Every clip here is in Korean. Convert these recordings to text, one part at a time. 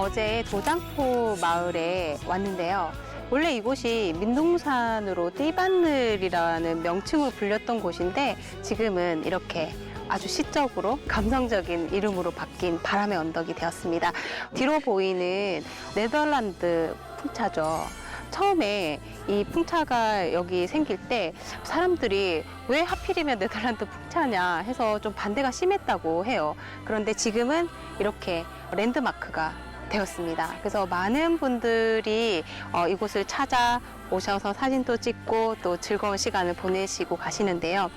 어제 도장포 마을에 왔는데요. 원래 이곳이 민둥산으로 띠바늘이라는 명칭으로 불렸던 곳인데 지금은 이렇게 아주 시적으로 감성적인 이름으로 바뀐 바람의 언덕이 되었습니다. 뒤로 보이는 네덜란드 풍차죠. 처음에 이 풍차가 여기 생길 때 사람들이 왜 하필이면 네덜란드 풍차냐 해서 좀 반대가 심했다고 해요. 그런데 지금은 이렇게 랜드마크가 되었습니다. 그래서 많은 분들이 이곳을 찾아 오셔서 사진도 찍고 또 즐거운 시간을 보내시고 가시는데요.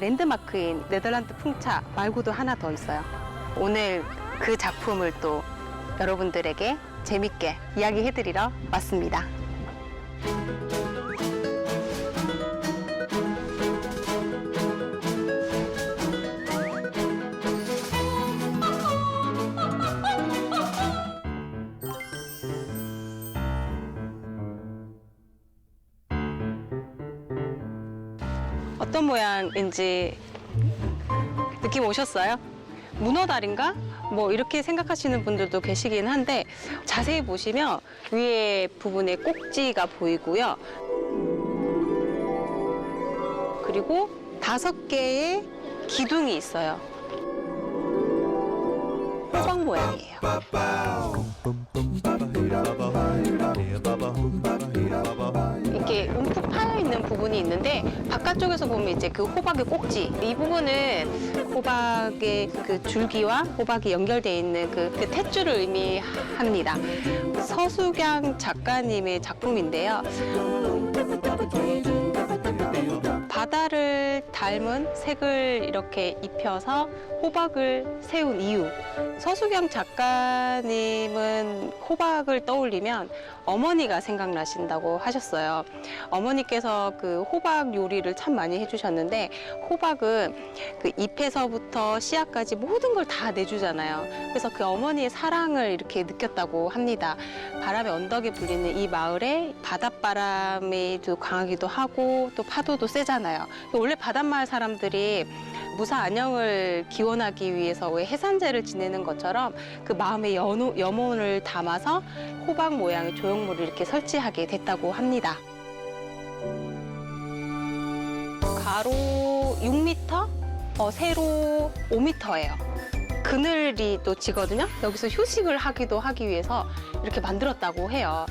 랜드마크인 네덜란드 풍차 말고도 하나 더 있어요. 오늘 그 작품을 또 여러분들에게 재밌게 이야기해드리러 왔습니다. 어떤 모양인지 느낌 오셨어요? 문어다리인가? 뭐 이렇게 생각하시는 분들도 계시긴 한데 자세히 보시면 위에 부분에 꼭지가 보이고요. 그리고 5개의 기둥이 있어요. 호박 모양이에요. 이렇게 움푹 파여 있는 부분이 있는데 바깥쪽에서 보면 이제 그 호박의 꼭지, 이 부분은 호박의 그 줄기와 호박이 연결되어 있는 그 탯줄을 의미합니다. 서수경 작가님의 작품인데요. 바다를 닮은 색을 이렇게 입혀서 호박을 세운 이유. 서수경 작가님은 호박을 떠올리면 어머니가 생각나신다고 하셨어요. 어머니께서 그 호박 요리를 참 많이 해주셨는데 호박은 그 잎에서부터 씨앗까지 모든 걸 다 내주잖아요. 그래서 그 어머니의 사랑을 이렇게 느꼈다고 합니다. 바람의 언덕에 불리는 이 마을에 바닷바람이 또 강하기도 하고 또 파도도 세잖아요. 원래 바닷마을 사람들이 무사 안녕을 기원하기 위해서 왜 해산제를 지내는 것처럼 그 마음의 염원을 담아서 호박 모양의 조형물을 이렇게 설치하게 됐다고 합니다. 가로 6m, 세로 5m예요. 그늘이 또 지거든요. 여기서 휴식을 하기 위해서 이렇게 만들었다고 해요.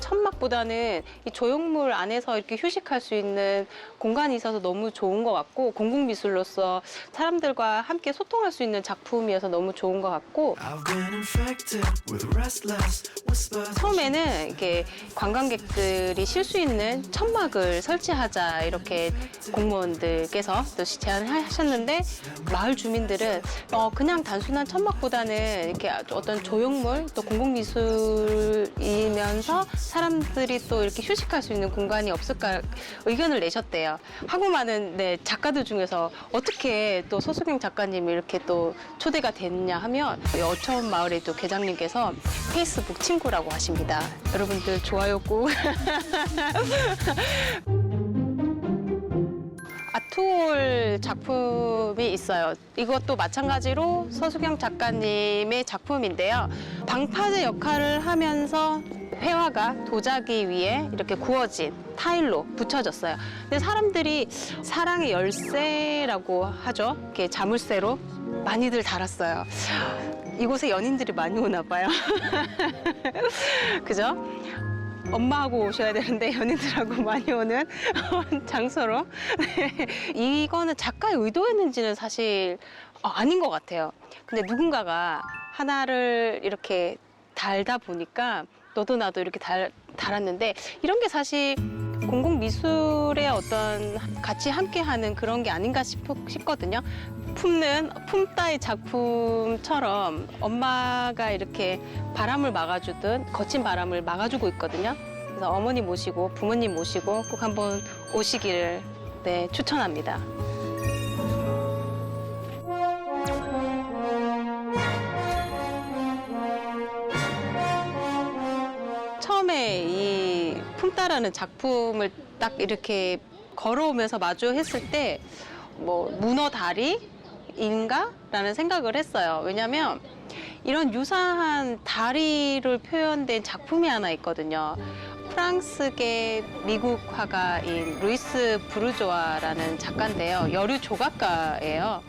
천막보다는 이 조형물 안에서 이렇게 휴식할 수 있는 공간이 있어서 너무 좋은 것 같고 공공미술로서 사람들과 함께 소통할 수 있는 작품이어서 너무 좋은 것 같고 처음에는 이렇게 관광객들이 쉴 수 있는 천막을 설치하자 이렇게 공무원들께서 또 제안을 하셨는데 마을 주민들은 그냥 단순한 천막보다는 이렇게 어떤 조형물 또 공공미술이면서 사람들이 또 이렇게 휴식할 수 있는 공간이 없을까 의견을 내셨대요. 하고 많은 작가들 중에서 어떻게 또 서수경 작가님이 이렇게 또 초대가 됐냐 하면 어촌 마을의 또 계장님께서 페이스북 친구라고 하십니다. 여러분들 좋아요 꾹. 아트홀 작품이 있어요. 이것도 마찬가지로 서수경 작가님의 작품인데요. 방파제 역할을 하면서 회화가 도자기 위에 이렇게 구워진 타일로 붙여졌어요. 근데 사람들이 사랑의 열쇠라고 하죠. 이렇게 자물쇠로 많이들 달았어요. 이곳에 연인들이 많이 오나 봐요. 그죠? 엄마하고 오셔야 되는데 연인들하고 많이 오는 장소로. 이거는 작가의 의도였는지는 사실 아닌 것 같아요. 근데 누군가가 하나를 이렇게 달다 보니까 너도 나도 이렇게 달았는데 이런 게 사실 공공미술의 어떤 같이 함께하는 그런 게 아닌가 싶거든요. 품다의 작품처럼 엄마가 이렇게 바람을 막아주듯 거친 바람을 막아주고 있거든요. 그래서 어머니 모시고 부모님 모시고 꼭 한번 오시기를 추천합니다. 처음에 이 품다라는 작품을 딱 이렇게 걸어오면서 마주했을 때 뭐 문어 다리인가? 라는 생각을 했어요. 왜냐면 이런 유사한 다리를 표현된 작품이 하나 있거든요. 프랑스계 미국 화가인 루이스 부르조아라는 작가인데요. 여류 조각가예요.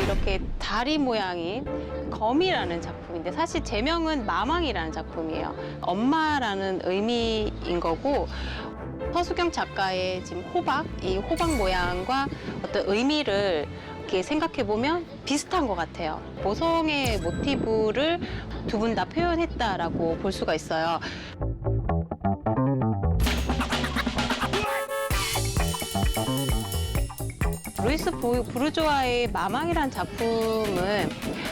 이렇게 다리 모양인 거미라는 작품인데 사실 제명은 마망이라는 작품이에요. 엄마라는 의미인 거고 서수경 작가의 지금 호박, 이 호박 모양과 어떤 의미를 이렇게 생각해 보면 비슷한 것 같아요. 모성의 모티브를 두 분 다 표현했다라고 볼 수가 있어요. 루이스 부르조아의 마망이라는 작품은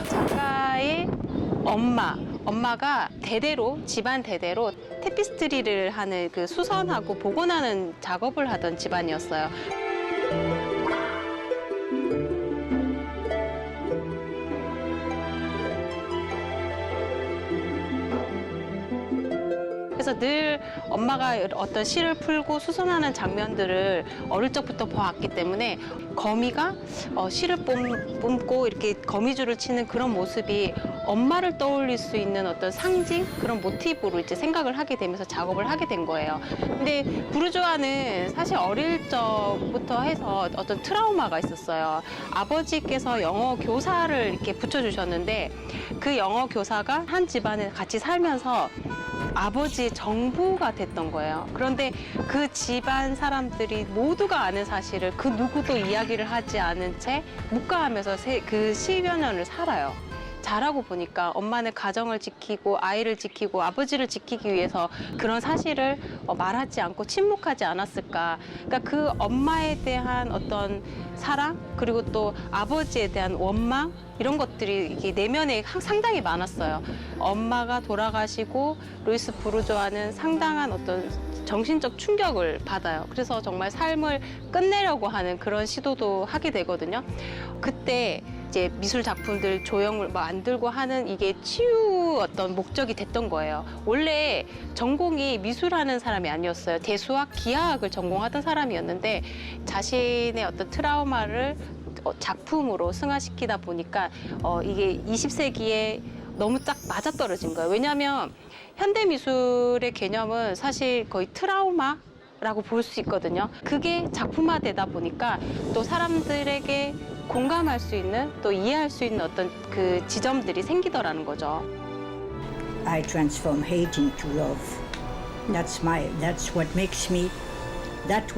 작가의 엄마가 대대로 집안 대대로 테피스트리를 하는 그 수선하고 복원하는 작업을 하던 집안이었어요. 그래서 늘 엄마가 어떤 시를 풀고 수선하는 장면들을 어릴 적부터 봐왔기 때문에 거미가 시를 뿜고 이렇게 거미줄을 치는 그런 모습이 엄마를 떠올릴 수 있는 어떤 상징, 그런 모티브로 이제 생각을 하게 되면서 작업을 하게 된 거예요. 근데 부르조아는 사실 어릴 적부터 해서 어떤 트라우마가 있었어요. 아버지께서 영어 교사를 이렇게 붙여주셨는데 그 영어 교사가 한 집안에 같이 살면서 아버지의 정부가 됐던 거예요. 그런데 그 집안 사람들이 모두가 아는 사실을 그 누구도 이야기를 하지 않은 채 묵과하면서 그 10여 년을 살아요. 자라고 보니까 엄마는 가정을 지키고 아이를 지키고 아버지를 지키기 위해서 그런 사실을 말하지 않고 침묵하지 않았을까. 그러니까 그 엄마에 대한 어떤 사랑 그리고 또 아버지에 대한 원망 이런 것들이 이게 내면에 상당히 많았어요. 엄마가 돌아가시고 루이스 부르조아는 상당한 어떤 정신적 충격을 받아요. 그래서 정말 삶을 끝내려고 하는 그런 시도도 하게 되거든요. 그때 이제 미술 작품들 조형을 만들고 하는 이게 치유 어떤 목적이 됐던 거예요. 원래 전공이 미술하는 사람이 아니었어요. 대수학, 기하학을 전공하던 사람이었는데 자신의 어떤 트라우마를 작품으로 승화시키다 보니까 이게 20세기에 너무 딱 맞아떨어진 거예요. 왜냐하면 현대미술의 개념은 사실 거의 트라우마라고 볼 수 있거든요. 그게 작품화되다 보니까 또 사람들에게 공감할 수 있는 또 이해할 수 있는 어떤 그 지점들이 생기더라는 거죠. I transform hate into love. That's what makes me. That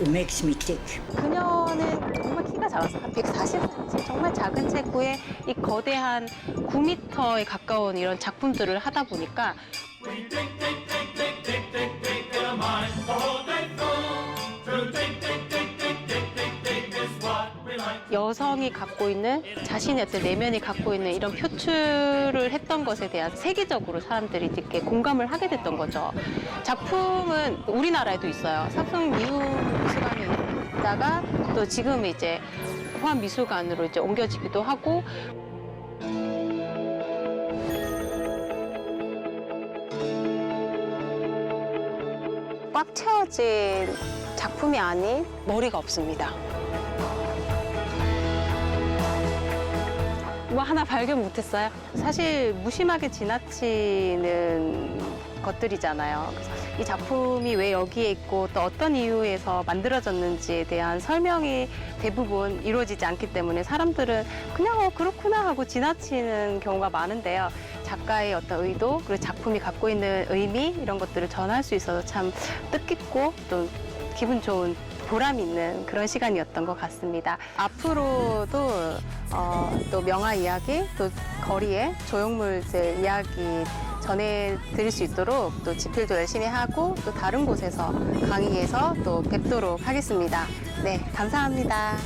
makes me tick. 그녀는 정말 키가 작았어요. 한 140cm. 정말 작은 체구에 이 거대한 9m에 가까운 이런 작품들을 하다 보니까 여성이 갖고 있는 자신의 어떤 내면이 갖고 있는 이런 표출을 했던 것에 대한 세계적으로 사람들이 이렇게 공감을 하게 됐던 거죠. 작품은 우리나라에도 있어요. 삽성미술미술관에 있다가 또 지금 이제 호암미술관으로 이제 옮겨지기도 하고. 꽉 채워진 작품이 아닌 머리가 없습니다. 뭐 하나 발견 못했어요? 사실 무심하게 지나치는 것들이잖아요. 그래서 이 작품이 왜 여기에 있고 또 어떤 이유에서 만들어졌는지에 대한 설명이 대부분 이루어지지 않기 때문에 사람들은 그냥 그렇구나 하고 지나치는 경우가 많은데요. 작가의 어떤 의도 그리고 작품이 갖고 있는 의미 이런 것들을 전할 수 있어서 참 뜻깊고 또 기분 좋은 보람 있는 그런 시간이었던 것 같습니다. 앞으로도 또 명화 이야기, 또 거리의 조형물들 이야기 전해드릴 수 있도록 또 집필도 열심히 하고 또 다른 곳에서 강의에서 또 뵙도록 하겠습니다. 네, 감사합니다.